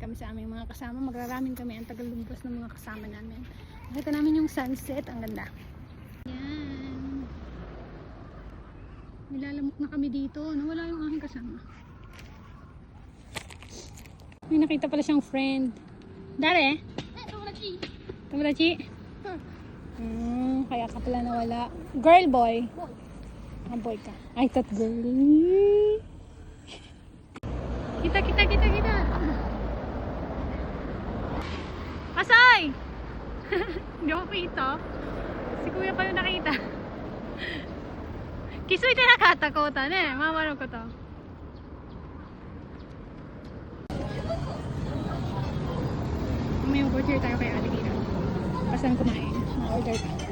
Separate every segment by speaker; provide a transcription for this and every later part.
Speaker 1: kami sa aming mga kasama. Magraraming kami ang tagalumpas ng mga kasama namin. Nakita namin yung sunset. Ang ganda. Yan. Nilalamok na kami dito. Nawala yung aking kasama. May nakita pala siyang friend. Dare? Tomodachi? Kaya ka pala nawala. Girl, boy? Ah, boy ka. I thought girl. Kita. Asay! Hindi ako kita. Si kuya pa yung nakita. Kisoy te nakata kota ne. Mama no koto. May order tayo kay Ate Kira. Pasan kumain. Order tayo.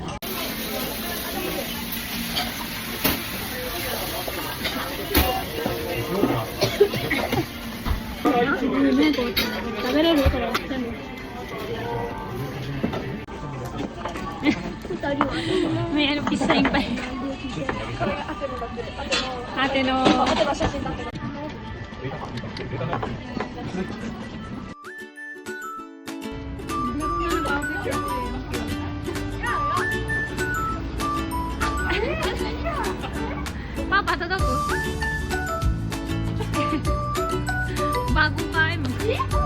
Speaker 1: May ano pisain pa. Ate no. Papa, totoo po. Bagong kain mo.